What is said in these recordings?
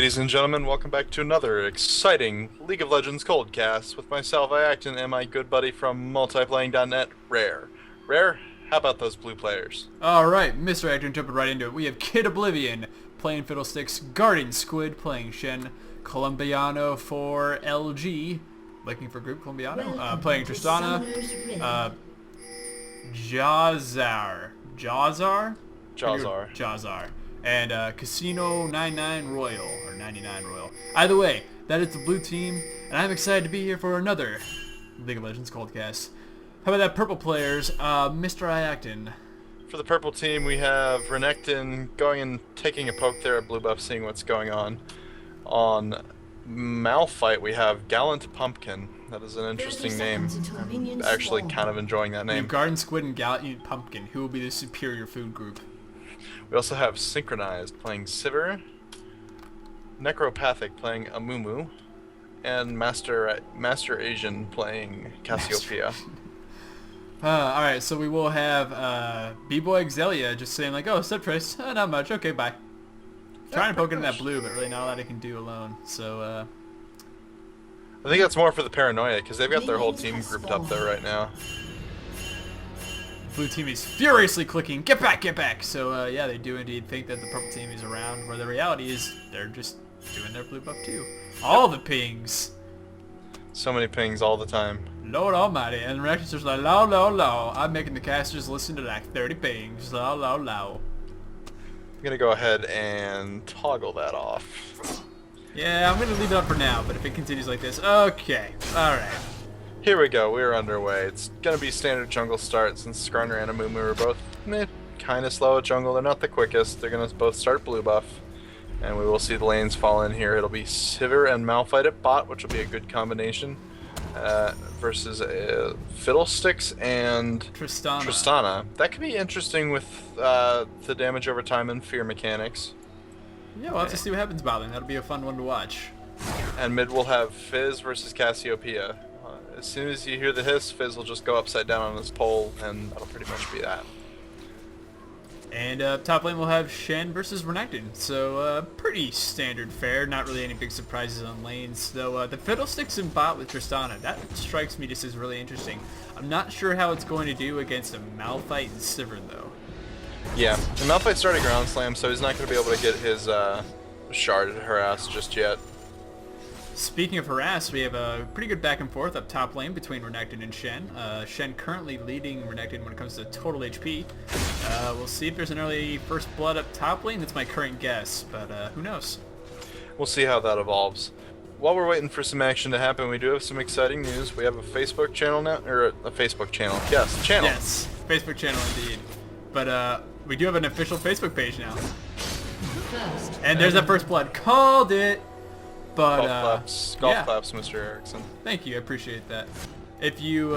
Ladies and gentlemen, welcome back to another exciting League of Legends Coldcast with myself, Iaqton, and my good buddy from multiplaying.net, Rare. Rare, how about those blue players? Alright, Mr. Iaqton, jumping right into it. We have Kid Oblivion playing Fiddlesticks, Guardian Squid playing Shen, Colombiano for LG, looking for group Colombiano, playing Tristana, Jazar, and Casino 99 Royal, or 99 Royal. Either way, that is the blue team, and I'm excited to be here for another League of Legends Coldcast. How about that purple players, Mr. Iaqton? For the purple team, we have Renekton going and taking a poke there at blue buff, seeing what's going on. On Malphite, we have Gallant Pumpkin. That is an interesting name. I'm actually kind of enjoying that name. Garden Squid and Gallant Pumpkin. Who will be the superior food group? We also have Synchronized playing Sivir, Necropathic playing Amumu, and Master Asian playing Cassiopeia. Alright, so we will have B-Boy Exelia just saying like, oh, step trace, not much, okay, bye. Trying to poke in that blue, but really not a lot I can do alone, so I think that's more for the paranoia, because they've got their whole team grouped up there right now. Blue team is furiously clicking, get back, get back! So yeah, they do indeed think that the purple team is around, where the reality is they're just doing their blue buff too. All the pings! So many pings all the time. Lord almighty, and the reactors are like, low, low, low. I'm making the casters listen to like 30 pings, low, low, low. I'm gonna go ahead and toggle that off. Yeah, I'm gonna leave it up for now, but if it continues like this, okay, alright. Here we go, we're underway. It's gonna be standard jungle start since Skarner and Amumu are both kind of slow at jungle. They're not the quickest. They're gonna both start blue buff. And we will see the lanes fall in here. It'll be Sivir and Malphite at bot, which will be a good combination. Versus Fiddlesticks and Tristana. That could be interesting with the damage over time and fear mechanics. Yeah, we'll have to see what happens about them. That'll be a fun one to watch. And mid will have Fizz versus Cassiopeia. As soon as you hear the hiss, Fizz will just go upside down on his pole, and that'll pretty much be that. And top lane we'll have Shen versus Renekton. So pretty standard fare, not really any big surprises on lanes. Though the Fiddlesticks in bot with Tristana, that strikes me just as really interesting. I'm not sure how it's going to do against a Malphite and Sivir though. Yeah, and Malphite started Ground Slam, so he's not going to be able to get his shard harass just yet. Speaking of harass, we have a pretty good back and forth up top lane between Renekton and Shen. Shen currently leading Renekton when it comes to total HP. We'll see if there's an early first blood up top lane. That's my current guess, but who knows? We'll see how that evolves. While we're waiting for some action to happen, we do have some exciting news. We have a Facebook channel now, or a Facebook channel. Yes, channel. Yes, Facebook channel indeed. But we do have an official Facebook page now. And there's that first blood. Called it! But, golf claps, Mr. Erickson. Thank you, I appreciate that. If you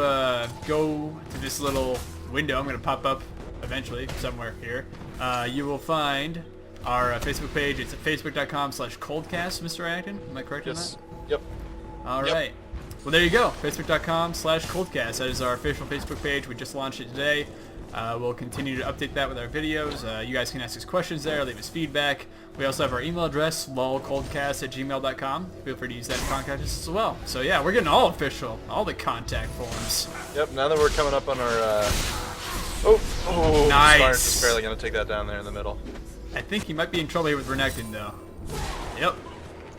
go to this little window, I'm going to pop up eventually somewhere here, you will find our Facebook page. It's at facebook.com/coldcasts, Mr. Iaqton. Am I correct on that? Yep. Alright. Well, there you go. Facebook.com/coldcasts. That is our official Facebook page. We just launched it today. We'll continue to update that with our videos. You guys can ask us questions there, leave us feedback. We also have our email address, lolcoldcasts@gmail.com. Feel free to use that to contact us as well. So yeah, we're getting all official, all the contact forms. Yep, now that we're coming up on our... nice. Skarner's just barely going to take that down there in the middle. I think he might be in trouble here with Renekton, though. Yep.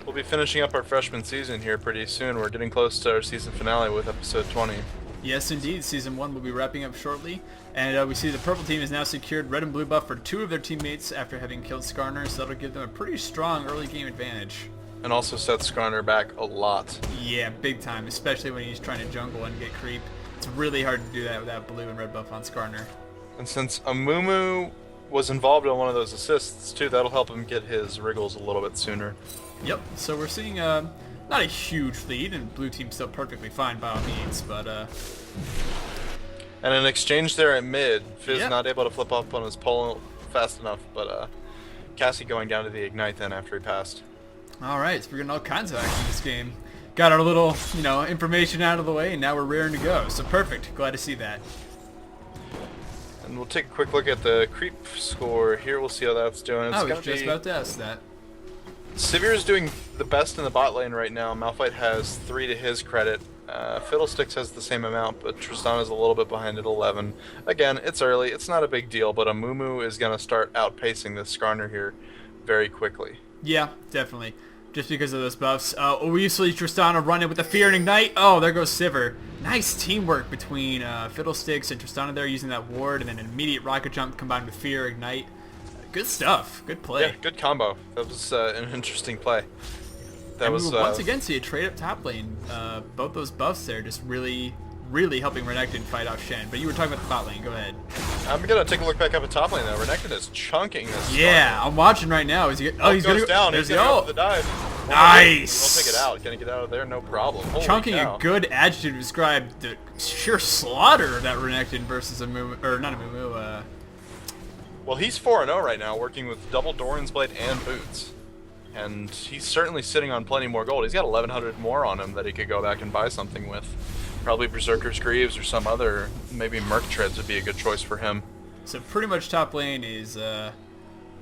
We'll be finishing up our freshman season here pretty soon. We're getting close to our season finale with episode 20. Yes, indeed. Season 1 will be wrapping up shortly. And we see the purple team has now secured red and blue buff for 2 of their teammates after having killed Skarner, so that'll give them a pretty strong early game advantage. And also sets Skarner back a lot. Yeah, big time, especially when he's trying to jungle and get creep. It's really hard to do that without blue and red buff on Skarner. And since Amumu was involved in one of those assists too, that'll help him get his wriggles a little bit sooner. Yep, so we're seeing not a huge lead, and blue team's still perfectly fine by all means, but and an exchange there at mid. Fizz not able to flip up on his pole fast enough, but Cassie going down to the Ignite then after he passed. Alright, so we're getting all kinds of action in this game. Got our little, information out of the way, and now we're raring to go. So perfect. Glad to see that. And we'll take a quick look at the creep score here. We'll see how that's doing. I was just about to ask that. Sivir is doing the best in the bot lane right now. Malphite has 3 to his credit. Fiddlesticks has the same amount, but Tristana's a little bit behind at 11. Again, it's early. It's not a big deal, but Amumu is going to start outpacing this Skarner here very quickly. Yeah, definitely. Just because of those buffs. Obviously, Tristana running with the Fear and Ignite. Oh, there goes Sivir. Nice teamwork between Fiddlesticks and Tristana there using that ward, and then an immediate rocket jump combined with Fear, Ignite. Good stuff. Good play. Yeah, good combo. That was an interesting play. That was once again see a trade up top lane. Both those buffs there just really helping Renekton fight off Shen. But you were talking about the bot lane. Go ahead. I'm gonna take a look back up at top lane though. Renekton is chunking this. Yeah, I'm watching right now. Is he? Oh, he's goes gonna down. There's he's gonna go for the dive. Nice. We'll take it out. Gonna get out of there, no problem. Holy Chunking cow. a good adjective to describe the sheer slaughter of that Renekton versus Amumu, or not Amumu. Well, he's 4-0 right now, working with double Doran's Blade and boots. And he's certainly sitting on plenty more gold. He's got 1,100 more on him that he could go back and buy something with. Probably Berserker's Greaves or some other, maybe Merc Treads would be a good choice for him. So pretty much top lane is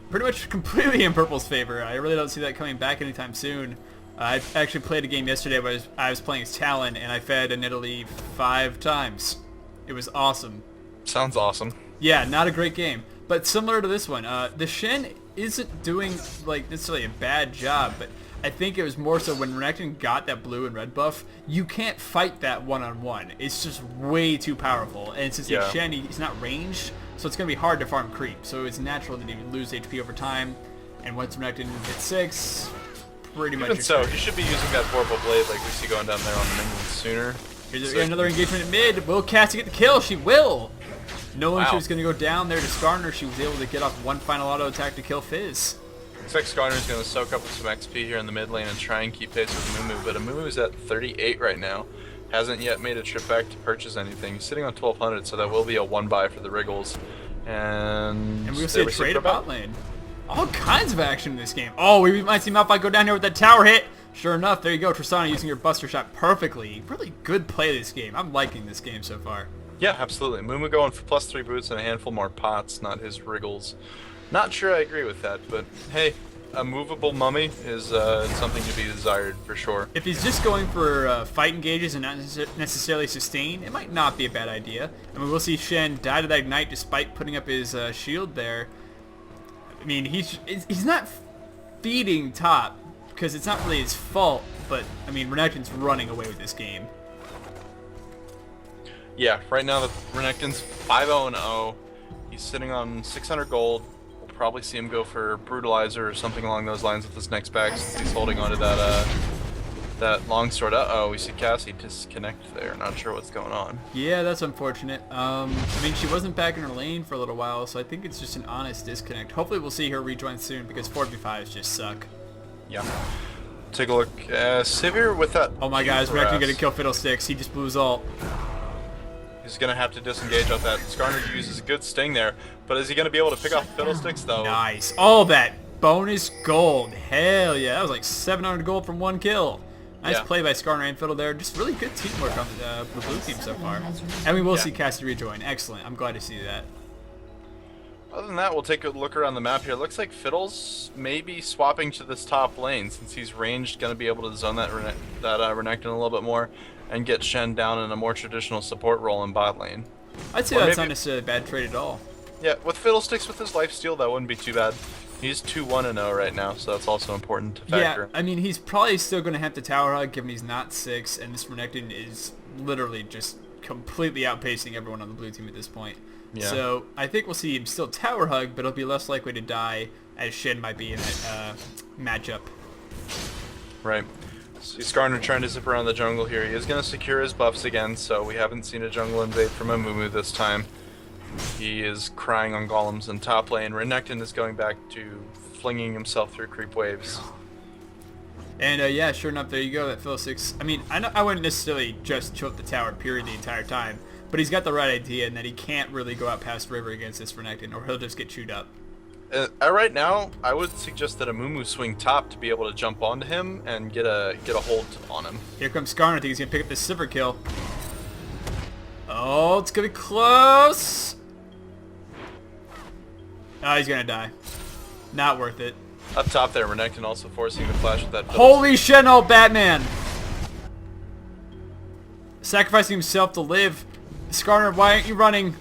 pretty much completely in Purple's favor. I really don't see that coming back anytime soon. I actually played a game yesterday where I was playing as Talon, and I fed an Italy 5 times. It was awesome. Sounds awesome. Yeah, not a great game. But similar to this one, the Shen isn't doing like necessarily a bad job, but I think it was more so when Renekton got that blue and red buff, you can't fight that one-on-one. It's just way too powerful. And since he's Shen, he's not ranged, so it's going to be hard to farm creep. So it's natural that he would lose HP over time. And once Renekton hits 6, pretty much... Even so, he should be using that Vorpal Blade like we see going down there on the minions sooner. Here's another engagement at mid. Will Cassie get the kill? She will! Knowing she was going to go down there to Skarner, she was able to get off one final auto attack to kill Fizz. Looks like Skarner's going to soak up with some XP here in the mid lane and try and keep pace with Amumu, but Amumu's at 38 right now. Hasn't yet made a trip back to purchase anything. He's sitting on 1,200, so that will be a one buy for the Wriggles. And we'll see a trade at bot lane. All kinds of action in this game. Oh, we might see Malphite go down here with that tower hit. Sure enough, there you go. Tristana using your Buster Shot perfectly. Really good play this game. I'm liking this game so far. Yeah, absolutely. Mumu going for +3 boots and a handful more pots, not his Wriggles. Not sure I agree with that, but hey, a movable mummy is something to be desired for sure. If he's just going for fight engages and not necessarily sustain, it might not be a bad idea. I mean, we'll see Shen die to that ignite despite putting up his shield there. I mean, he's not feeding top because it's not really his fault, but I mean, Renekton's running away with this game. Yeah, right now the Renekton's 5-0-0. He's sitting on 600 gold. We'll probably see him go for Brutalizer or something along those lines with this next bag since he's holding onto that longsword. Uh-oh, we see Cassie disconnect there. Not sure what's going on. Yeah, that's unfortunate. I mean, she wasn't back in her lane for a little while, so I think it's just an honest disconnect. Hopefully we'll see her rejoin soon because 4v5s just suck. Yeah. Take a look. Sivir with that... Oh my god, we're actually going to kill Fiddlesticks. He just blew his ult. He's going to have to disengage off that. Skarner uses a good sting there, but is he going to be able to pick off Fiddlesticks though? Nice. All that bonus gold. Hell yeah, that was like 700 gold from one kill. Nice play by Skarner and Fiddle there. Just really good teamwork on the blue team so far. And we will see Cassie rejoin. Excellent. I'm glad to see that. Other than that, we'll take a look around the map here. It looks like Fiddle's maybe swapping to this top lane since he's ranged, going to be able to zone that Renekton a little bit more and get Shen down in a more traditional support role in bot lane. I'd say that's not necessarily a bad trade at all. Yeah, with Fiddlesticks with his lifesteal, that wouldn't be too bad. He's 2-1-0 right now, so that's also important to factor. Yeah, I mean, he's probably still going to have to tower hug given he's not 6, and this Renekton is literally just completely outpacing everyone on the blue team at this point. Yeah. So I think we'll see him still tower hug, but he'll be less likely to die as Shen might be in that matchup. Right. See Skarner trying to zip around the jungle here. He is going to secure his buffs again, so we haven't seen a jungle invade from Amumu this time. He is crying on golems in top lane. Renekton is going back to flinging himself through creep waves. And yeah, sure enough, there you go. That Fiddlesticks. I mean, I wouldn't necessarily just chill at the tower period the entire time, but he's got the right idea in that he can't really go out past river against this Renekton, or he'll just get chewed up. Right now, I would suggest that Amumu swing top to be able to jump onto him and get a hold on him. Here comes Skarner. I think he's gonna pick up this silver kill. Oh, it's gonna be close. Oh, he's gonna die. Not worth it. Up top there, Renekton also forcing the flash with that. Holy shit, no, Batman! Sacrificing himself to live. Skarner, why aren't you running?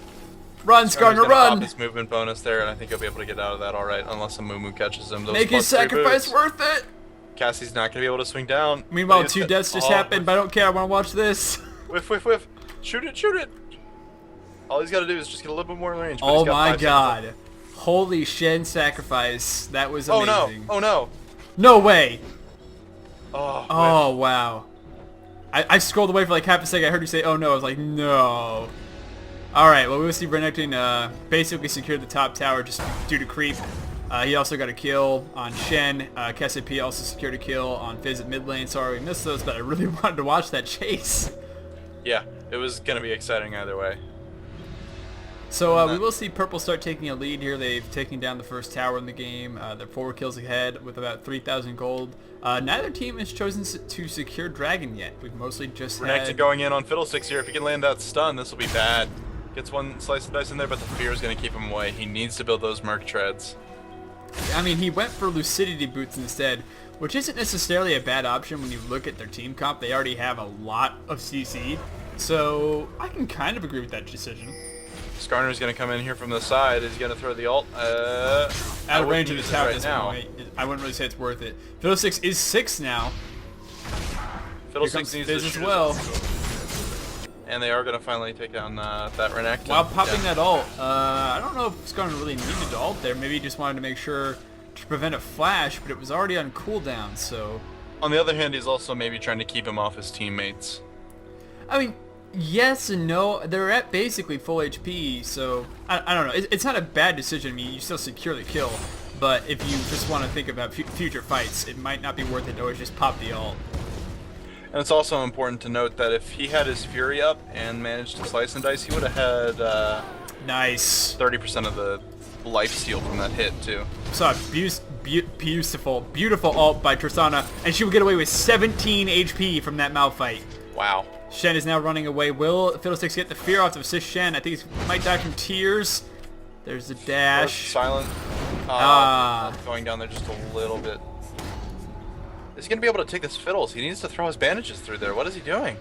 Run, Skarner, run! Pop his movement bonus there, and I think he'll be able to get out of that all right, unless a Moo catches him. Those Make his sacrifice worth it! Cassie's not going to be able to swing down. Meanwhile, 2 deaths just happened, but I don't care. I want to watch this. Whiff, whiff, whiff. Shoot it, shoot it! All he's got to do is just get a little bit more range. Oh my god. Holy Shen sacrifice. That was amazing. Oh no! Oh no! No way! Oh, wow. I scrolled away for like half a second. I heard you say, oh no. I was like, no. Alright, well, we will see Renekton basically secure the top tower just due to creep. He also got a kill on Shen. Cassiopeia also secured a kill on Fizz at mid lane. Sorry we missed those, but I really wanted to watch that chase. Yeah, it was going to be exciting either way. So we will see Purple start taking a lead here. They've taken down the first tower in the game. They're 4 kills ahead with about 3,000 gold. Neither team has chosen to secure Dragon yet. We've mostly just Renekton going in on Fiddlesticks here. If he can land that stun, this will be bad. Gets one slice of dice in there, but the fear is going to keep him away. He needs to build those Merc treads. I mean, he went for Lucidity Boots instead, which isn't necessarily a bad option when you look at their team comp. They already have a lot of CC, so I can kind of agree with that decision. Skarner's going to come in here from the side. Is he going to throw the ult? Out of range of the tower right now. I wouldn't really say it's worth it. Fiddlesticks is 6 now. Fiddlesticks needs to Fizz as well. And they are going to finally take down that Renekton. While popping that ult, I don't know if Skarner really needed to ult there. Maybe he just wanted to make sure to prevent a flash, but it was already on cooldown, so... On the other hand, he's also maybe trying to keep him off his teammates. I mean, yes and no. They're at basically full HP, so... I don't know. It's not a bad decision. I mean, you still secure the kill, but if you just want to think about future fights, it might not be worth it to always just pop the ult. And it's also important to note that if he had his Fury up and managed to slice and dice, he would have had nice 30% of the life steal from that hit, too. Saw a beautiful ult by Tristana, and she will get away with 17 HP from that Malphite. Wow. Shen is now running away. Will Fiddlesticks get the fear off to assist Shen? I think he might die from tears. There's the dash. Silent. Going down there just a little bit. Is he going to be able to take this Fiddles? He needs to throw his bandages through there. What is he doing?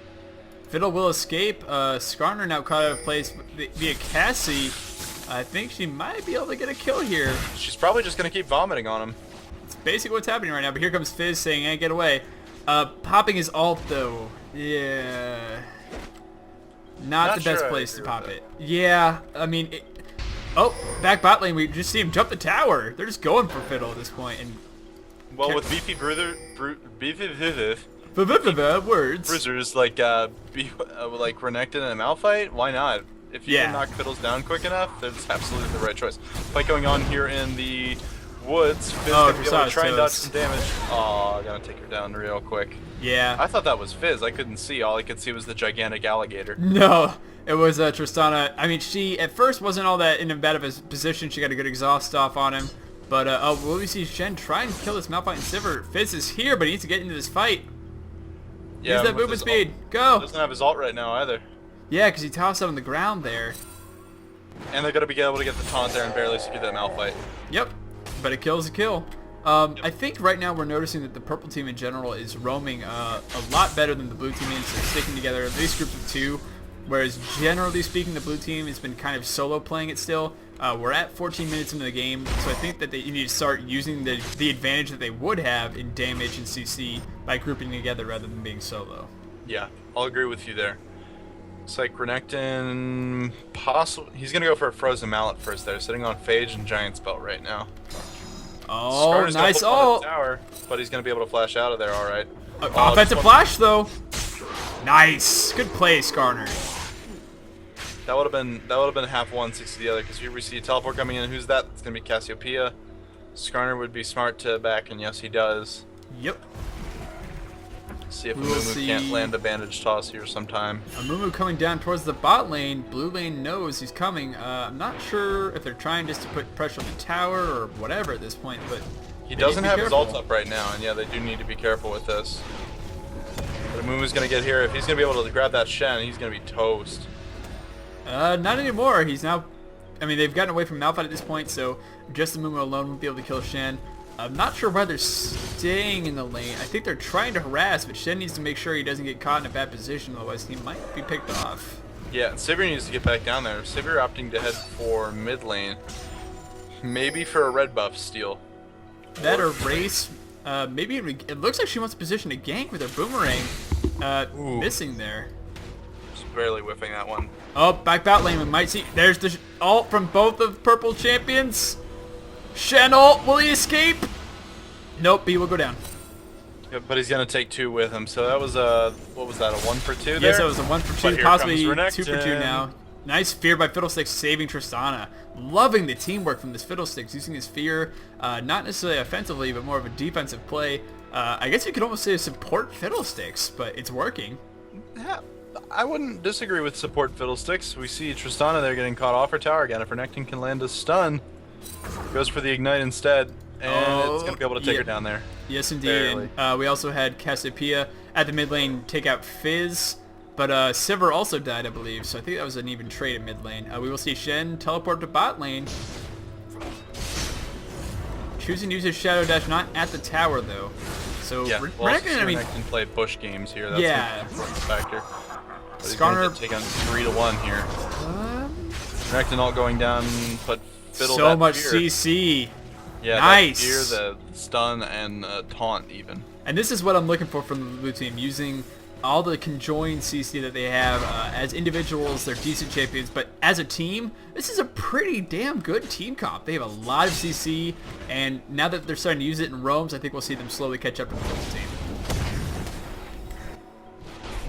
Fiddle will escape. Skarner now caught out of place via Cassie. I think she might be able to get a kill here. She's probably just going to keep vomiting on him. It's basically what's happening right now, but here comes Fizz saying, hey, get away. Popping his ult, though. Yeah. Not the best place to pop it. Yeah, I mean... Oh, back bot lane, we just see him jump the tower. They're just going for Fiddle at this point, and... Well, with beefy bruisers like Renekton and Malphite, why not? If you can knock Fiddles down quick enough, that's absolutely the right choice. Fight going on here in the woods. Fizz gonna be able to try and dodge some damage. Oh, gonna take her down real quick. Yeah. I thought that was Fizz. I couldn't see. All I could see was the gigantic alligator. No, it was Tristana. I mean, she at first wasn't all that in a bad of a position. She got a good exhaust off on him. But, will we see Shen try and kill this Malphite and Sivir? Fizz is here, but he needs to get into this fight. Yeah, use that movement speed. Go! He doesn't have his ult right now either. Yeah, because he tossed him on the ground there. And they're going to be able to get the taunt there and barely secure that Malphite. Yep, but a kill is a kill. I think right now we're noticing that the purple team in general is roaming a lot better than the blue team is. They're sticking together, at least groups of 2. Whereas generally speaking, the blue team has been kind of solo playing it still. We're at 14 minutes into the game, so I think that you need to start using the advantage that they would have in damage and CC by grouping together rather than being solo. Yeah, I'll agree with you there. It's like Renekton, he's going to go for a Frozen Mallet first there, sitting on Phage and Giant's Belt right now. Oh, Skarner's nice ult! Tower, but he's going to be able to flash out of there, all right. Offensive flash, though. Nice, good play, Skarner. That would have been half one, 60 the other. Because here we see a teleport coming in. Who's that? It's gonna be Cassiopeia. Skarner would be smart to back, and yes, he does. Yep. See if Amumu can't land a bandage toss here sometime. Amumu coming down towards the bot lane. Blue lane knows he's coming. I'm not sure if they're trying just to put pressure on the tower or whatever at this point, but he doesn't have his ult up right now, and yeah, they do need to be careful with this. But Amumu's gonna get here. If he's gonna be able to grab that Shen, he's gonna be toast. Not anymore. He's now... I mean, they've gotten away from Malphite at this point, so just Amumu alone won't be able to kill Shen. I'm not sure why they're staying in the lane. I think they're trying to harass, but Shen needs to make sure he doesn't get caught in a bad position, otherwise he might be picked off. Yeah, Sivir needs to get back down there. Sivir opting to head for mid lane. Maybe for a red buff steal. That or race. Maybe it looks like she wants to position a gank with her boomerang. Missing there. Just barely whiffing that one. Oh, back bot lane. We might see. There's the ult from both of purple champions. Shen ult. Will he escape? Nope. He will go down. Yeah, but he's gonna take 2 with him. So that was what was that? A 1 for 2 there? Yes, that was a 1 for 2, possibly 2 for 2 Renekton. now. Nice fear by Fiddlesticks saving Tristana. Loving the teamwork from this Fiddlesticks, using his fear, not necessarily offensively, but more of a defensive play. I guess you could almost say a support Fiddlesticks, but it's working. Yeah, I wouldn't disagree with support Fiddlesticks. We see Tristana there getting caught off her tower again. If Renekton can land a stun, goes for the ignite instead, and it's gonna be able to take her down there. Yes, indeed. And, we also had Cassiopeia at the mid lane take out Fizz. But Sivir also died, I believe, so I think that was an even trade at mid lane. We will see Shen teleport to bot lane. Choosing to use his Shadow Dash, not at the tower, though. So, Yeah, Renekton, I mean... Renekton play bush games here. That's yeah. an important factor. Skarner... Take on 3-1 here. Renekton ult going down, but Fiddle so that much fear. CC. Yeah, nice. That fear, the stun, and taunt even. And this is what I'm looking for from the blue team, using all the conjoined CC that they have. As individuals, they're decent champions, but as a team, this is a pretty damn good team comp. They have a lot of CC, and now that they're starting to use it in roams, I think we'll see them slowly catch up to the blue team.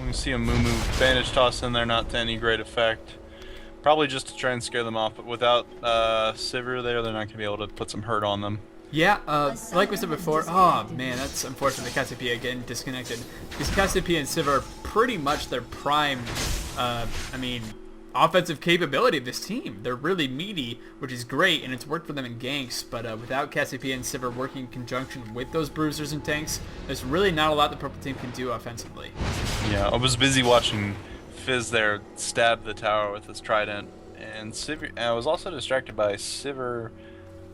We see a Moo bandage toss in there, not to any great effect. Probably just to try and scare them off, but without Sivir there, they're not going to be able to put some hurt on them. Yeah, like we said before, oh man, that's unfortunate that Cassiopeia getting disconnected. Because Cassiopeia and Sivir are pretty much their prime, offensive capability of this team. They're really meaty, which is great, and it's worked for them in ganks, but without Cassiopeia and Sivir working in conjunction with those bruisers and tanks, there's really not a lot the purple team can do offensively. Yeah, I was busy watching Fizz there stab the tower with his trident, and Sivir, I was also distracted by Sivir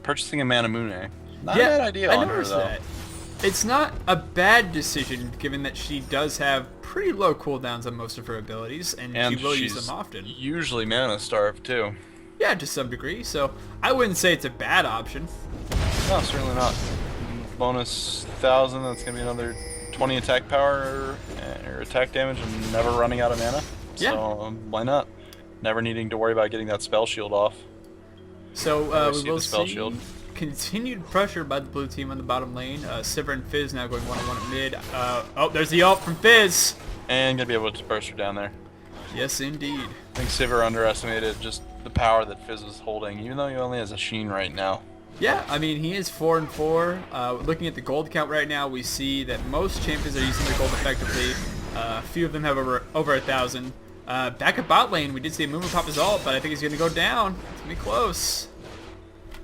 purchasing a Manamune. Not a bad idea on her, though. That. It's not a bad decision, given that she does have pretty low cooldowns on most of her abilities, and she will use them often. Usually mana starved too. Yeah, to some degree, so I wouldn't say it's a bad option. No, certainly not. Bonus 1,000, that's going to be another 20 attack power or attack damage and never running out of mana. Yeah. So why not? Never needing to worry about getting that spell shield off. So we will the spell see shield. Continued pressure by the blue team on the bottom lane. Sivir and Fizz now going one-on-one at mid. Oh, there's the ult from Fizz. And going to be able to burst her down there. Yes, indeed. I think Sivir underestimated just the power that Fizz was holding, even though he only has a Sheen right now. Yeah, I mean, he is 4-4. Looking at the gold count right now, we see that most champions are using their gold effectively. A few of them have over 1,000. Back at bot lane, we did see a Moomer pop his ult, but I think he's going to go down. It's going to be close.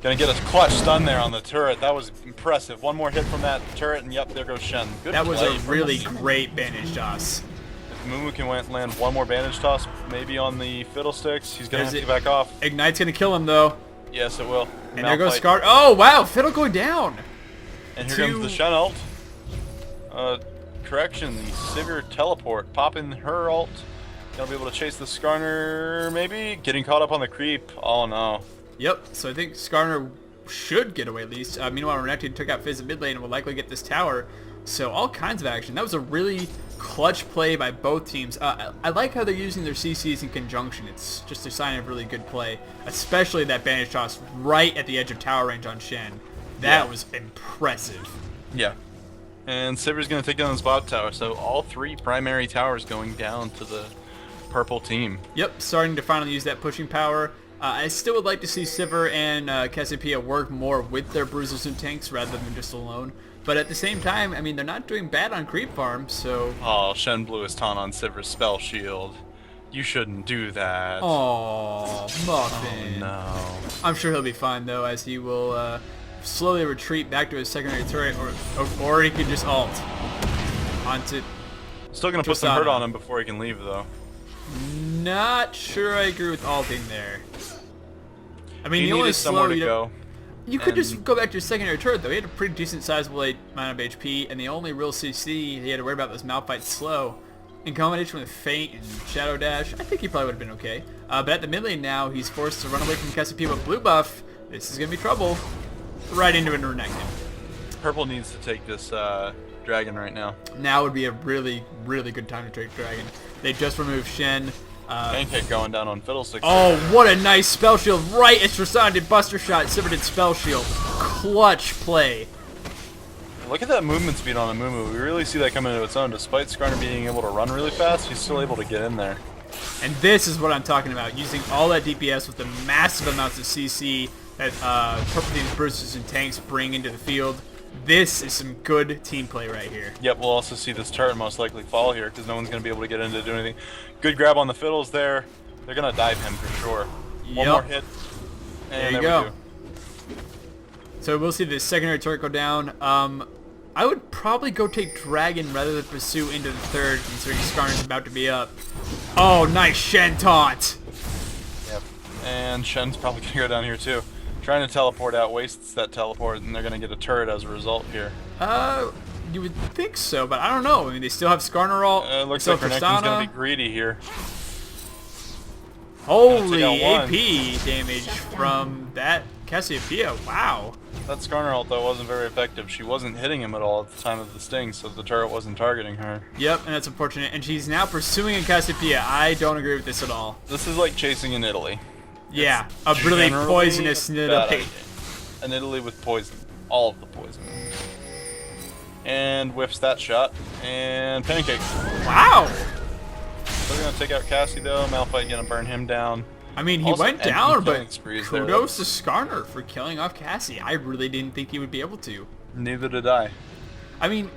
Gonna get a clutch stun there on the turret. That was impressive. One more hit from that turret, and yep, there goes Shen. Good that was play a really great bandage toss. If Mumu can land one more bandage toss, maybe on the Fiddlesticks, he's gonna have to get back off. Ignite's gonna kill him though. Yes, it will. And there goes Scar. Oh wow, Fiddle going down. And here comes the Shen ult. Correction, the Sivir teleport, popping her ult. Gonna be able to chase the Skarner, maybe getting caught up on the creep. Oh no. Yep, so I think Skarner should get away at least. Meanwhile, Renekton took out Fizz at mid lane and will likely get this tower. So all kinds of action. That was a really clutch play by both teams. I like how they're using their CCs in conjunction. It's just a sign of really good play, especially that bandage toss right at the edge of tower range on Shen. That was impressive. Yeah. And Sivir's going to take down the bot tower, so all 3 primary towers going down to the purple team. Yep, starting to finally use that pushing power. I still would like to see Sivir and Cassiopeia work more with their bruisers and tanks rather than just alone. But at the same time, I mean, they're not doing bad on creep farm, so... Oh, Shen blew his taunt on Sivir's spell shield. You shouldn't do that. Oh, Muffin. Oh, no. I'm sure he'll be fine, though, as he will slowly retreat back to his secondary turret, or he can just ult onto... Still going to put some hurt on him before he can leave, though. Not sure I agree with ulting there. I mean, he the only needed somewhere to go. You could just go back to your secondary turret, though. He had a pretty decent sizable amount of HP, and the only real CC he had to worry about was Malphite's slow. In combination with Feint and Shadow Dash, I think he probably would have been okay. But at the mid lane now, he's forced to run away from Cassiopeia with blue buff. This is going to be trouble. Right into an Renekton. Purple needs to take this dragon right now. Now would be a really, really good time to take dragon. They just removed Shen. Pancake going down on Fiddlesticks. Oh, what a nice spell shield. Right as Tristana did Buster Shot, Sivir did spell shield. Clutch play. Look at that movement speed on Amumu. We really see that coming into its own. Despite Skarner being able to run really fast, he's still able to get in there. And this is what I'm talking about. Using all that DPS with the massive amounts of CC that Purple Team's boosters and tanks bring into the field. This is some good team play right here. Yep, we'll also see this turret most likely fall here because no one's going to be able to get in to do anything. Good grab on the Fiddles there. They're going to dive him for sure. One more hit. And there you go. So we'll see this secondary turret go down. I would probably go take Dragon rather than pursue into the third, considering Skarner's about to be up. Oh, nice Shen taunt! Yep, and Shen's probably going to go down here too. Trying to teleport out wastes that teleport, and they're going to get a turret as a result here. You would think so, but I don't know. I mean, they still have Skarner ult. Looks like Renekton's going to be greedy here. Holy AP damage from that Cassiopeia. Wow. That Skarner ult, though, wasn't very effective. She wasn't hitting him at all at the time of the sting, so the turret wasn't targeting her. Yep, and that's unfortunate. And she's now pursuing a Cassiopeia. I don't agree with this at all. This is like chasing in Italy. Yeah, a really poisonous Nidalee. An Italy with poison. All of the poison. And whiffs that shot. And Pancake. Wow! They're going to take out Cassie, though. Malphite going to burn him down. I mean, he went down, but kudos to Skarner for killing off Cassie. I really didn't think he would be able to. Neither did I. I mean,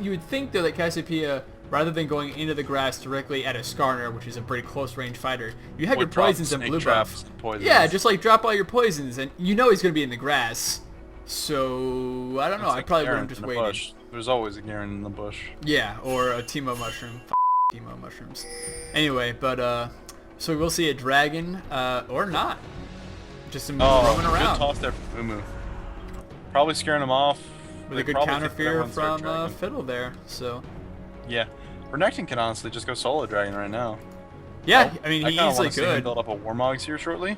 you would think, though, that Cassiopeia, rather than going into the grass directly at a Skarner, which is a pretty close-range fighter, you have your poisons and blue buff. Yeah, just like drop all your poisons, and you know he's going to be in the grass. So, I don't know, I probably would have just waited. There's always a Garen in the bush. Yeah, or a Teemo mushroom. Teemo mushrooms. Anyway, but, so we'll see a dragon, or not. Just some roaming around. Good toss there for Mumu. Probably scaring him off. With a good counter fear from Fiddle there, so. Yeah. Renekton can honestly just go solo dragon right now. Yeah, I mean, he easily could. Build up a Warmogs here shortly.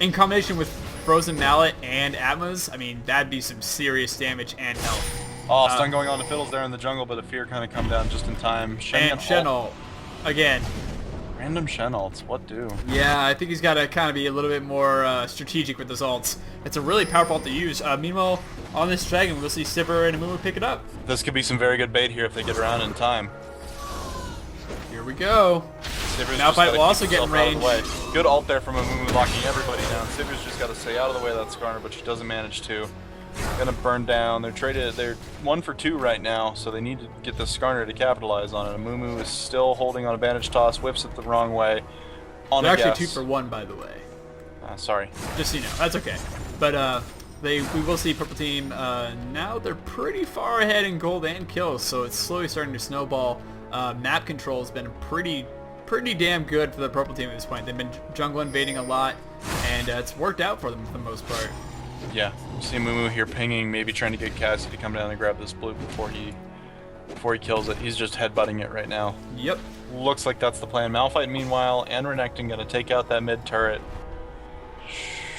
In combination with Frozen Mallet and Atmas, I mean, that'd be some serious damage and health. Oh, stun going on to Fiddles there in the jungle, but a fear kind of come down just in time. And Shen ult. Again. Random Shen ults, what do? Yeah, I think he's got to kind of be a little bit more strategic with those ults. It's a really powerful ult to use. Meanwhile, on this dragon, we'll see Sivir and Amumu pick it up. This could be some very good bait here if they get around in time. Here we go. Malphite will also get in range. Good ult there from Amumu, locking everybody down. Sivir's just got to stay out of the way of that Skarner, but she doesn't manage to. Gonna burn down. They're 1 for 2 right now, so they need to get the Skarner to capitalize on it. Amumu is still holding on a bandage toss, whips it the wrong way. They're actually 2 for 1, by the way. Sorry. Just so you know, that's okay. But we will see Purple Team now. They're pretty far ahead in gold and kills, so it's slowly starting to snowball. Map control has been pretty damn good for the Purple Team at this point. They've been jungle invading a lot, and it's worked out for them for the most part. Yeah, you see Mumu here pinging, maybe trying to get Cassie to come down and grab this blue before he kills it. He's just headbutting it right now. Yep. Looks like that's the plan. Malphite, meanwhile, and Renekton gonna take out that mid turret.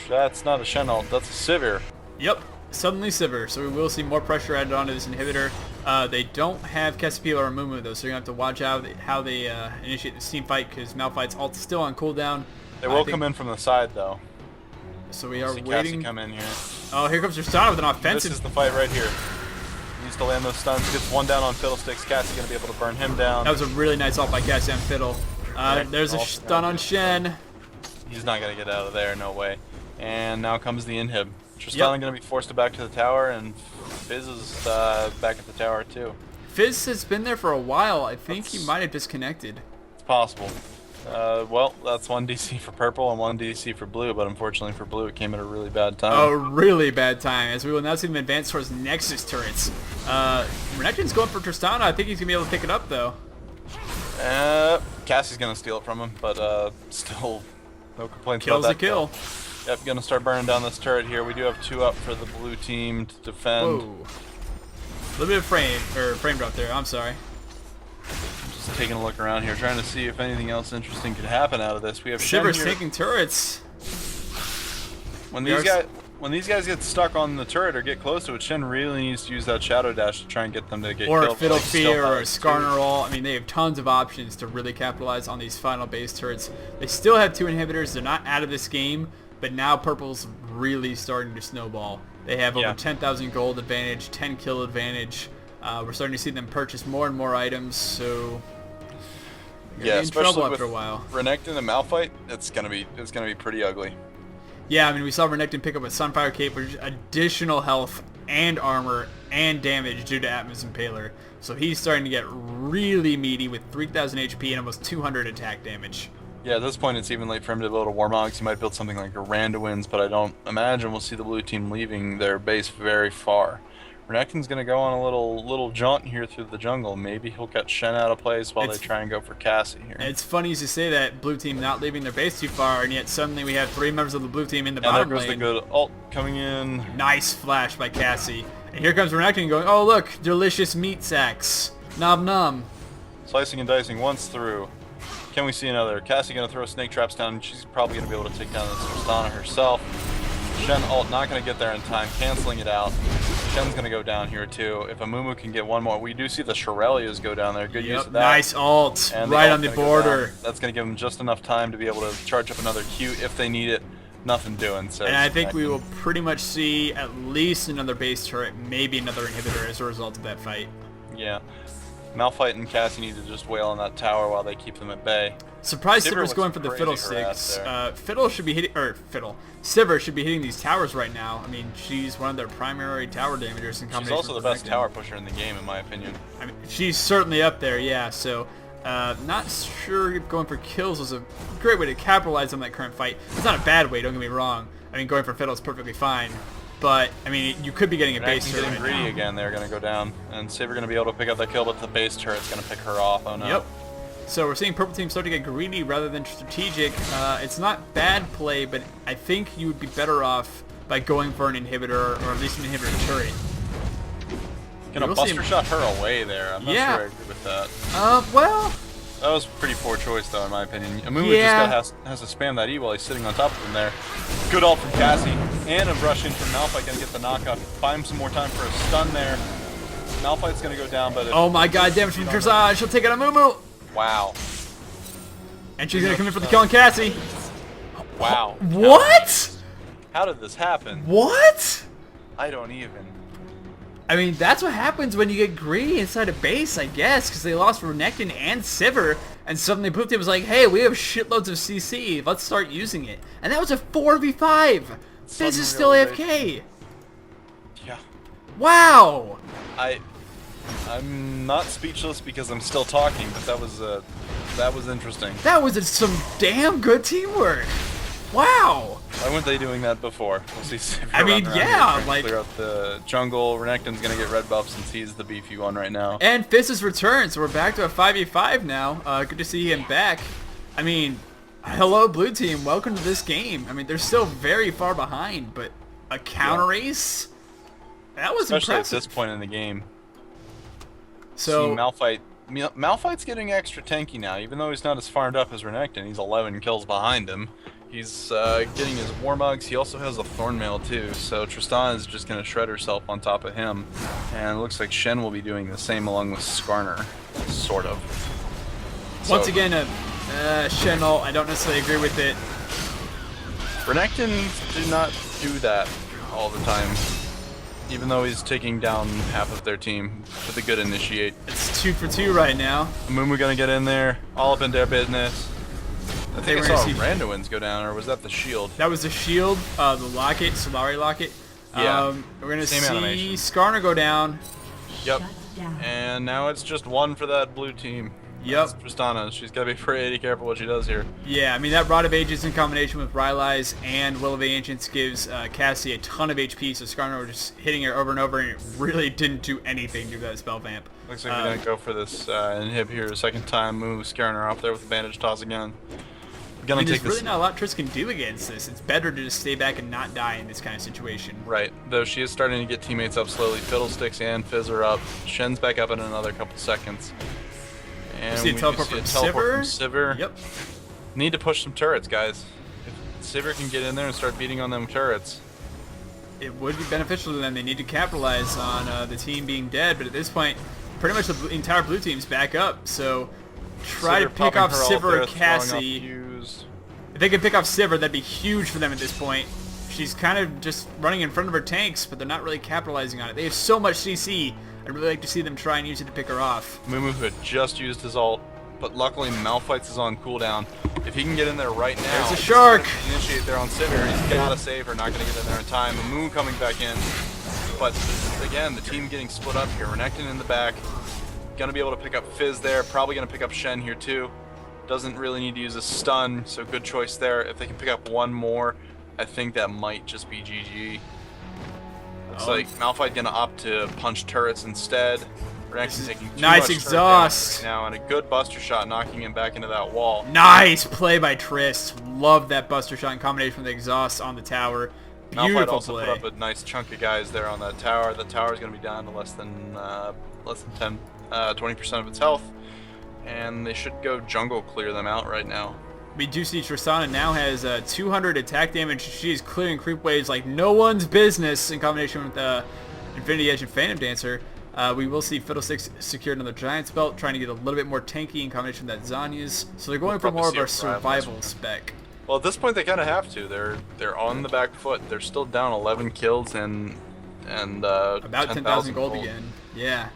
That's not a Shen ult, that's a Sivir. Yep, suddenly Sivir. So we will see more pressure added onto this inhibitor. They don't have Cassiopeia or Amumu though, so you're gonna have to watch out how they initiate this team fight because Malphite's ult's still on cooldown. They will come in from the side though. So we are waiting. Cassie come in here. Oh, here comes Tristana with an offensive. This is the fight right here. Needs to land those stuns. Gets one down on Fiddlesticks. Cassie gonna be able to burn him down. That was a really nice ult by Cassie on Fiddle. There's a stun on Shen. He's not gonna get out of there, no way. And now comes the inhib. Tristana gonna be forced to back to the tower, and Fizz is back at the tower too. Fizz has been there for a while. I think he might have disconnected. It's possible. Well, that's 1 DC for purple and 1 DC for blue, but unfortunately for blue, it came at a really bad time. A really bad time, as we will now see them advance towards Nexus turrets. Renekton's going for Tristana. I think he's going to be able to pick it up, though. Cassie's going to steal it from him, but still no complaints Kills about that. Kills a kill. Yep, gonna start burning down this turret here. We do have 2 up for the blue team to defend. Whoa. A little bit of frame drop there. I'm sorry. Just taking a look around here, trying to see if anything else interesting could happen out of this. We have Shiver's Shen here. taking turrets. When these guys get stuck on the turret or get close to it, Shen really needs to use that shadow dash to try and get them to get Or killed. a Fiddle Fear or a Skarner Ult. I mean, they have tons of options to really capitalize on these final base turrets. They still have 2 inhibitors. They're not out of this game, but now Purple's really starting to snowball. They have over 10,000 gold advantage, 10 kill advantage. We're starting to see them purchase more and more items, so yeah, in trouble especially after a with while. Renekton and Malphite, it's gonna be pretty ugly. Yeah, I mean, we saw Renekton pick up a Sunfire Cape, which is additional health and armor and damage due to Atma's Impaler. So he's starting to get really meaty with 3,000 HP and almost 200 attack damage. Yeah, at this point it's even late for him to build a Warmogs. He might build something like a Randuin's, but I don't imagine we'll see the blue team leaving their base very far. Renekton's going to go on a little jaunt here through the jungle. Maybe he'll catch Shen out of place while they try and go for Cassie here. It's funny to say that blue team not leaving their base too far, and yet suddenly we have 3 members of the blue team in the bottom lane. And there goes the good ult coming in. Nice flash by Cassie. And here comes Renekton going, oh look, delicious meat sacks. Nom nom. Slicing and dicing once through. Can we see another? Cassie going to throw snake traps down. She's probably going to be able to take down this Tristana herself. Shen ult not going to get there in time, canceling it out. Shen's going to go down here too. If Amumu can get one more, we do see the Shirelias go down there. Good use of that. Nice ult, and right on the border. That's going to give them just enough time to be able to charge up another Q if they need it. Nothing doing. So. And I think we will pretty much see at least another base turret, maybe another inhibitor as a result of that fight. Yeah. Malphite and Cassie need to just wail on that tower while they keep them at bay. Surprise! Sivers going for the fiddlesticks. Fiddle should be hitting, Sivers should be hitting these towers right now. I mean, she's one of their primary tower damagers in combination. She's also the best tower pusher in the game, in my opinion. I mean, she's certainly up there, yeah. So, not sure if going for kills was a great way to capitalize on that current fight. It's not a bad way, don't get me wrong. I mean, going for Fiddle is perfectly fine. But, I mean, you could be getting a base turret getting greedy again. They're going to go down. And Saber going to be able to pick up that kill, but the base turret's going to pick her off. Oh, no. Yep. So we're seeing Purple Team start to get greedy rather than strategic. It's not bad play, but I think you would be better off by going for an inhibitor, or at least an inhibitor turret. Gonna buster shot her away there. I'm not sure I agree with that. Well... That was a pretty poor choice, though, in my opinion. Amumu just has to spam that E while he's sitting on top of him there. Good ult from Cassie. And a rush in from Malphite, gonna get the knockoff. Buy him some more time for a stun there. Malphite's gonna go down, but... Oh my god, damage from Dressage. She'll take out Amumu. Wow. And she's gonna come in for the kill on Cassie. Wow. What? How did this happen? What? I don't even. I mean, that's what happens when you get greedy inside a base, I guess, because they lost Renekton and Sivir, and suddenly Blue Team was like, hey, we have shitloads of CC, let's start using it. And that was a 4v5! Fizz is still AFK! Yeah. Wow! I'm not speechless because I'm still talking, but that was interesting. That was some damn good teamwork! Wow! Why weren't they doing that before? We'll see Sivir I mean, yeah, like... clear out the jungle. Renekton's gonna get red buff since he's the beefy one right now. And Fizz has returned, so we're back to a 5v5 now. Good to see him back. I mean, hello Blue Team, welcome to this game. I mean, they're still very far behind, but a counter ace? That was especially impressive. At this point in the game. So Malphite's getting extra tanky now, even though he's not as farmed up as Renekton. He's 11 kills behind him. He's getting his Warmugs. He also has a Thornmail too, so Tristana is just going to shred herself on top of him. And it looks like Shen will be doing the same along with Skarner, sort of. Once again, Shen ult, I don't necessarily agree with it. Renekton do not do that all the time, even though he's taking down half of their team with a good initiate. It's 2 for 2 right now. Amumu going to get in there, all up in their business. I think I saw Randuin's go down, or was that the shield? That was the shield, the locket, Solari locket. Yeah. We're going to see Skarner go down. Yep. And now it's just one for that blue team. Yep. That's Tristana. She's got to be pretty careful what she does here. Yeah, I mean, that Rod of Ages in combination with Rylai's and Will of Ancients gives Cassie a ton of HP, so Skarner was just hitting her over and over, and it really didn't do anything to that spell vamp. Looks like we're going to go for this inhib here a second time, move Skarner off there with the bandage toss again. Gonna take there's this. really not a lot Triss can do against this. It's better to just stay back and not die in this kind of situation. Right, though she is starting to get teammates up slowly. Fiddlesticks and Fizz are up. Shen's back up in another couple seconds. And See a teleport from Sivir? Sivir. Yep. Need to push some turrets, guys. If Sivir can get in there and start beating on them turrets. It would be beneficial to them. They need to capitalize on the team being dead, but at this point, pretty much the entire blue team's back up. So try to pick off Sivir or Cassie. If they could pick off Sivir, that'd be huge for them at this point. She's kind of just running in front of her tanks, but they're not really capitalizing on it. They have so much CC. I'd really like to see them try and use it to pick her off. Mumu had just used his ult, but luckily Malphite's is on cooldown. If he can get in there right now, there's a shark. Initiate there on Sivir. He's gotta save her. Not gonna get in there in time. Mumu coming back in, but again, the team getting split up here. Renekton in the back, gonna be able to pick up Fizz there. Probably gonna pick up Shen here too. Doesn't really need to use a stun, so good choice there. If they can pick up one more, I think that might just be GG. Looks like Malphite gonna opt to punch turrets instead. Renekton taking too nice much exhaust right now, and a good buster shot knocking him back into that wall. Nice play by Triss. Love that buster shot in combination with the exhaust on the tower. Malphite Beautiful also play. put up a nice chunk of guys there on that tower. The tower is gonna be down to less than 20% of its health. And they should go jungle clear them out right now. We do see Tristana now has 200 attack damage. She is clearing creep waves like no one's business in combination with Infinity Edge and Phantom Dancer. We will see Fiddlesticks secure another Giant's Belt, trying to get a little bit more tanky in combination with that Zanya's. So they're going for more of our survival spec. Well, at this point they kind of have to. They're on the back foot. They're still down 11 kills and about 10,000 gold again. Yeah.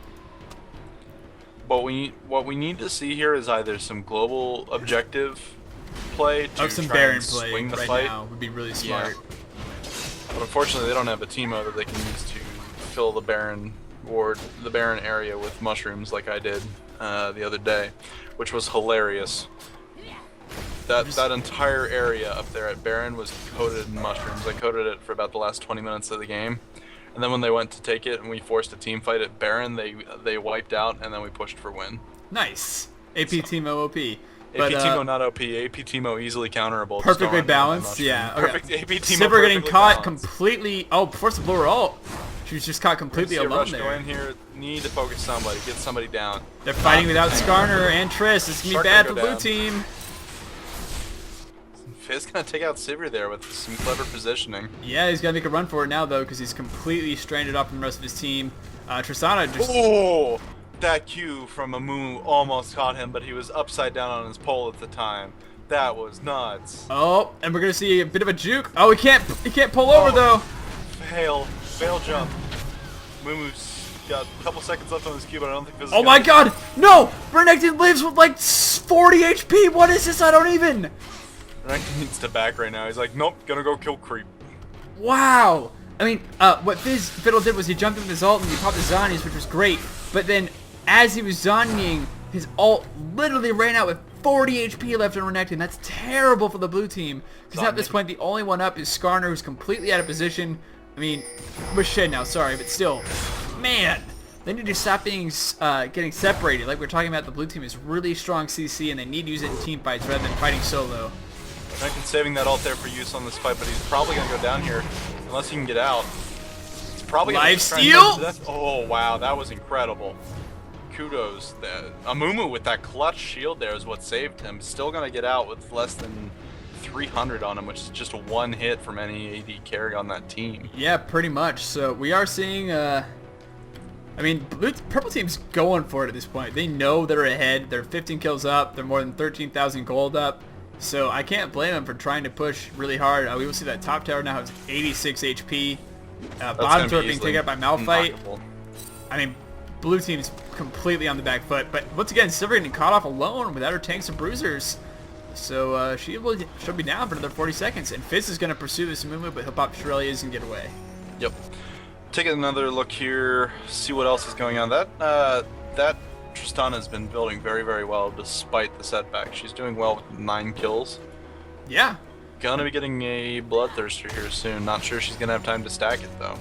But what we need to see here is either some global objective play to some try Baron and play swing the right fight. now would be really smart. Yeah. But unfortunately, they don't have a Teemo that they can use to fill the Baron ward, the Baron area with mushrooms like I did the other day, which was hilarious. That entire area up there at Baron was coated in mushrooms. I coated it for about the last 20 minutes of the game. And then when they went to take it and we forced a team fight at Baron, they wiped out and then we pushed for win. Nice. AP Teemo OP. AP Teemo not OP. AP Teemo easily counterable. Perfectly balanced. Yeah. Okay. Perfect. AP Teemo Sivir getting caught balanced. completely. Oh, force the blower ult. She was just caught completely alone there. Go in here. Need to focus somebody. Get somebody down. They're fighting without Skarner and Triss. This is gonna be bad for blue team. Fizz gonna take out Sivir there with some clever positioning. Yeah, he's gonna make a run for it now though, because he's completely stranded off from the rest of his team. Tristana just. Oh, that Q from Amumu almost caught him, but he was upside down on his pole at the time. That was nuts. Oh, and we're gonna see a bit of a juke. Oh, he can't pull over though. Fail jump. Mumu's got a couple seconds left on his Q, but I don't think Fizz is Oh my God, no! Renekton lives with like 40 HP. What is this? I don't even. Renekton needs to back right now. He's like, nope, gonna go kill creep. Wow. I mean, what Fiddle did was he jumped into his ult and he popped the Zanyas, which was great. But then, as he was Zanyaing, his ult literally ran out with 40 HP left on Renekton. That's terrible for the blue team. Because at this point, the only one up is Skarner, who's completely out of position. I mean, we're Shed now, sorry, but still. Man, they need to stop being getting separated. Like we were talking about, the blue team is really strong CC, and they need to use it in team fights rather than fighting solo. Renekton's saving that ult there for use on this fight, but he's probably gonna go down here unless he can get out. It's probably gonna Life steal. Oh wow, that was incredible. Kudos. Amumu with that clutch shield there is what saved him. Still gonna get out with less than 300 on him, which is just one hit from any AD carry on that team. Yeah, pretty much. So we are seeing. I mean, purple team's going for it at this point. They know they're ahead. They're 15 kills up. They're more than 13,000 gold up. So I can't blame them for trying to push really hard. We will see that top tower now has 86 HP. Bottom turret being taken up by Malphite. I mean, blue team's completely on the back foot. But once again, Sivir getting caught off alone without her tanks and bruisers. So she'll be down for another 40 seconds. And Fizz is going to pursue this movement, but he'll pop Shirelia's and get away. Yep. Take another look here, see what else is going on. That Tristana has been building very, very well despite the setback. She's doing well with 9 kills. Yeah. Gonna be getting a Bloodthirster here soon. Not sure she's gonna have time to stack it though.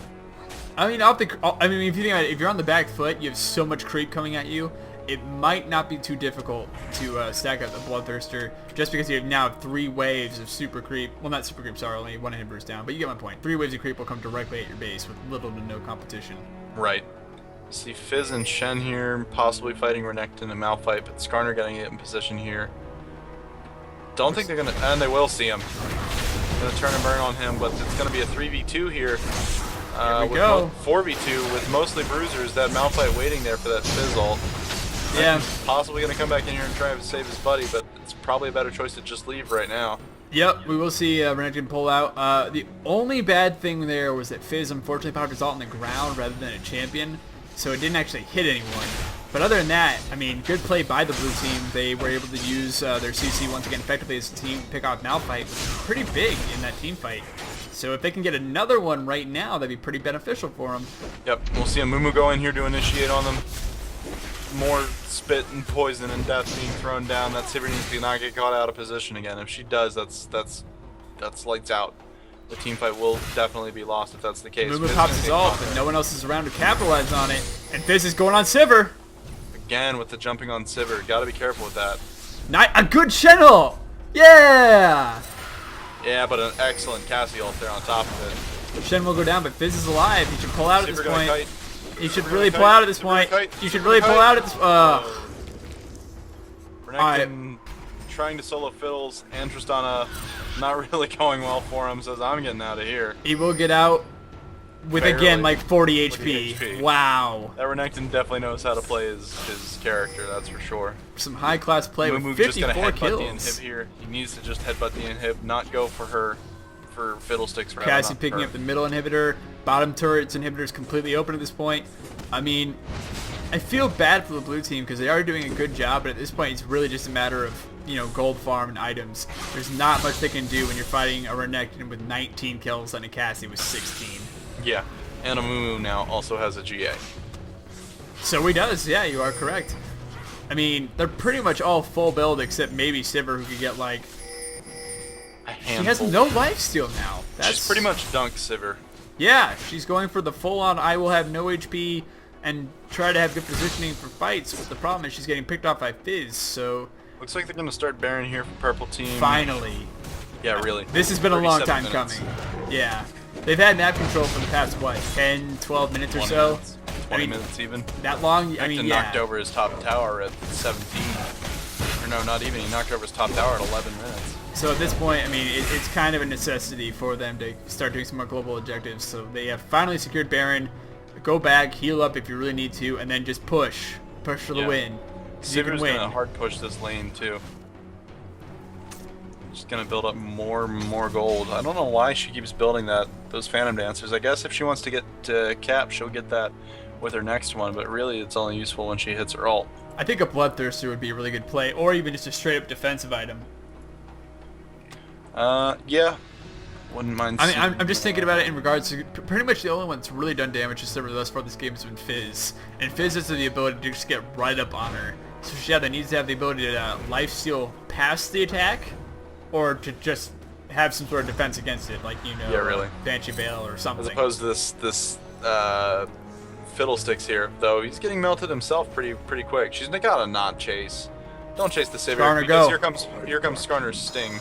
I mean, if you think about it, if you're on the back foot, you have so much creep coming at you, it might not be too difficult to stack up the Bloodthirster, just because you now have 3 waves of super creep. Well, not super creep, sorry, only 1 inhibitor's down, but you get my point. 3 waves of creep will come directly at your base with little to no competition. Right. See Fizz and Shen here, possibly fighting Renekton and Malphite, but Skarner getting it in position here. Don't think they're gonna, and they will see him. Gonna turn and burn on him, but it's gonna be a 3v2 here. Here we go. 4v2 with mostly bruisers. That Malphite waiting there for that Fizz ult. Yeah. Possibly gonna come back in here and try to save his buddy, but it's probably a better choice to just leave right now. Yep, we will see Renekton pull out. The only bad thing there was that Fizz unfortunately powered his ult on the ground rather than a champion, so it didn't actually hit anyone. But other than that, I mean, good play by the blue team. They were able to use their CC once again effectively as a team, pick off Malphite, which is pretty big in that team fight. So if they can get another one right now, that'd be pretty beneficial for them. Yep, we'll see a Mumu go in here to initiate on them. More spit and poison and death being thrown down. That Sivir needs to not get caught out of position again. If she does, that's lights out. The team fight will definitely be lost if that's the case. Mumu pops his ult, but no one else is around to capitalize on it. And Fizz is going on Sivir. Again with the jumping on Sivir. Gotta be careful with that. A good channel! Yeah! Yeah, but an excellent Cassie ult there on top of it. Shen will go down, but Fizz is alive. He should pull out at this point. Kite. He should really pull out at this point. You should really pull out at this. Renekton trying to solo fiddles, and Tristana not really going well for him. Says I'm getting out of here. He will get out with Barely. again like 40 40 HP. HP. Wow. That Renekton definitely knows how to play his character. That's for sure. Some high class play with Mumu 54 just gonna headbutt kills. the inhib here. He needs to just headbutt the inhib, not go for her, for fiddlesticks. Rather, Cassie not picking her. up the middle inhibitor. Bottom turret's inhibitor is completely open at this point. I mean, I feel bad for the blue team because they are doing a good job, but at this point it's really just a matter of, you know, gold farm and items. There's not much they can do when you're fighting a Renekton with 19 kills and a Cassie with 16. Yeah, and a Mumu now also has a GA. So he does, yeah, you are correct. I mean, they're pretty much all full build except maybe Sivir, who could get like... A She handful. has no lifesteal now. She's pretty much dunk Sivir. Yeah, she's going for the full-on I will have no HP and try to have good positioning for fights, but the problem is she's getting picked off by Fizz, so... Looks like they're going to start Baron here for purple team. Finally. Yeah, really. This has been a long 37 time minutes. coming. Yeah. They've had map control for the past, what, 10, 12 minutes or 20 so? minutes. 20 I mean, minutes even. that long? I mean, Renekton yeah. knocked over his top tower at 17. Or no, not even. He knocked over his top tower at 11 minutes. So at this point, I mean, it's kind of a necessity for them to start doing some more global objectives. So they have finally secured Baron. Go back, heal up if you really need to, and then just push. Push for the win. 'Cause you can Sivir's win. gonna hard push this lane too. Just gonna build up more and more gold. I don't know why she keeps building those Phantom Dancers. I guess if she wants to get to cap, she'll get that with her next one, but really it's only useful when she hits her ult. I think a Bloodthirster would be a really good play, or even just a straight-up defensive item. Yeah. Wouldn't mind I mean, seeing I'm just thinking about it in regards to pretty much the only one that's really done damage to Sivir thus far this game has been Fizz. And Fizz has the ability to just get right up on her. So she either needs to have the ability to lifesteal past the attack, or to just have some sort of defense against it, like, you know, Yeah, really. Banshee Veil or something. As opposed to this Fiddlesticks here, though he's getting melted himself pretty quick. She's gotta not chase. Don't chase the Sivir Skarner, because go. here comes Skarner's sting.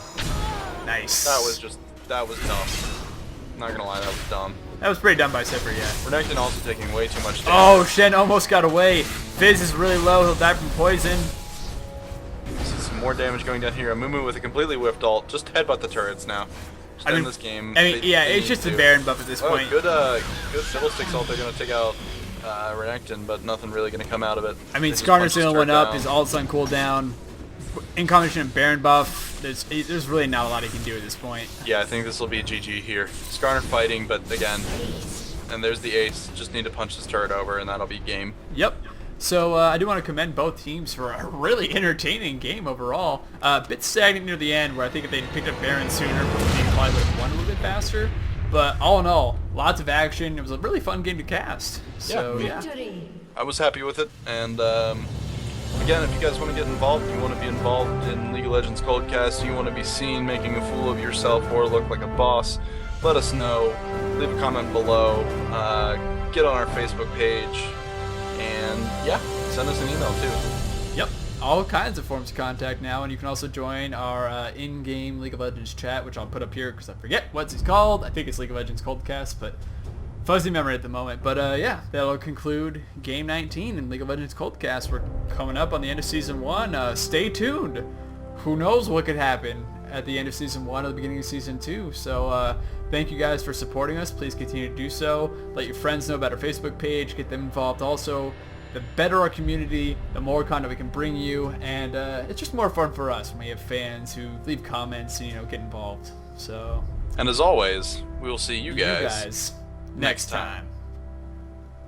Nice. That was dumb. Not gonna lie, that was dumb. That was pretty done by Sivir, yeah. Renekton also taking way too much damage. Oh, Shen almost got away. Fizz is really low. He'll die from poison. See some more damage going down here. A Mumu with a completely whiffed ult. Just headbutt the turrets now. Just end this game. I mean, yeah, They it's need just a to. Baron buff at this point. Good Fiddlesticks ult. They're gonna take out Renekton, but nothing really gonna come out of it. I mean, They just Skarner's punch the his only one turret up. down. His ult's on cooldown. In combination with Baron buff, there's really not a lot he can do at this point. Yeah, I think this will be GG here. Skarner fighting, but again, and there's the ace. Just need to punch this turret over, and that'll be game. Yep. So I do want to commend both teams for a really entertaining game overall. A bit stagnant near the end, where I think if they'd picked up Baron sooner, the team probably would have won a little bit faster. But all in all, lots of action. It was a really fun game to cast. So yeah. I was happy with it, and again, if you guys want to get involved, you want to be involved in League of Legends Coldcasts, you want to be seen making a fool of yourself or look like a boss, let us know. Leave a comment below. Get on our Facebook page. And yeah, send us an email too. Yep. All kinds of forms of contact now, and you can also join our in-game League of Legends chat, which I'll put up here because I forget what's it's called. I think it's League of Legends Coldcasts, but fuzzy memory at the moment. But yeah, that'll conclude Game 19 in League of Legends Coldcast. We're coming up on the end of Season 1. Stay tuned. Who knows what could happen at the end of Season 1 or the beginning of Season 2. So thank you guys for supporting us. Please continue to do so. Let your friends know about our Facebook page. Get them involved also. The better our community, the more content we can bring you, and it's just more fun for us when we have fans who leave comments and, get involved. So, and as always, we will see you guys next time.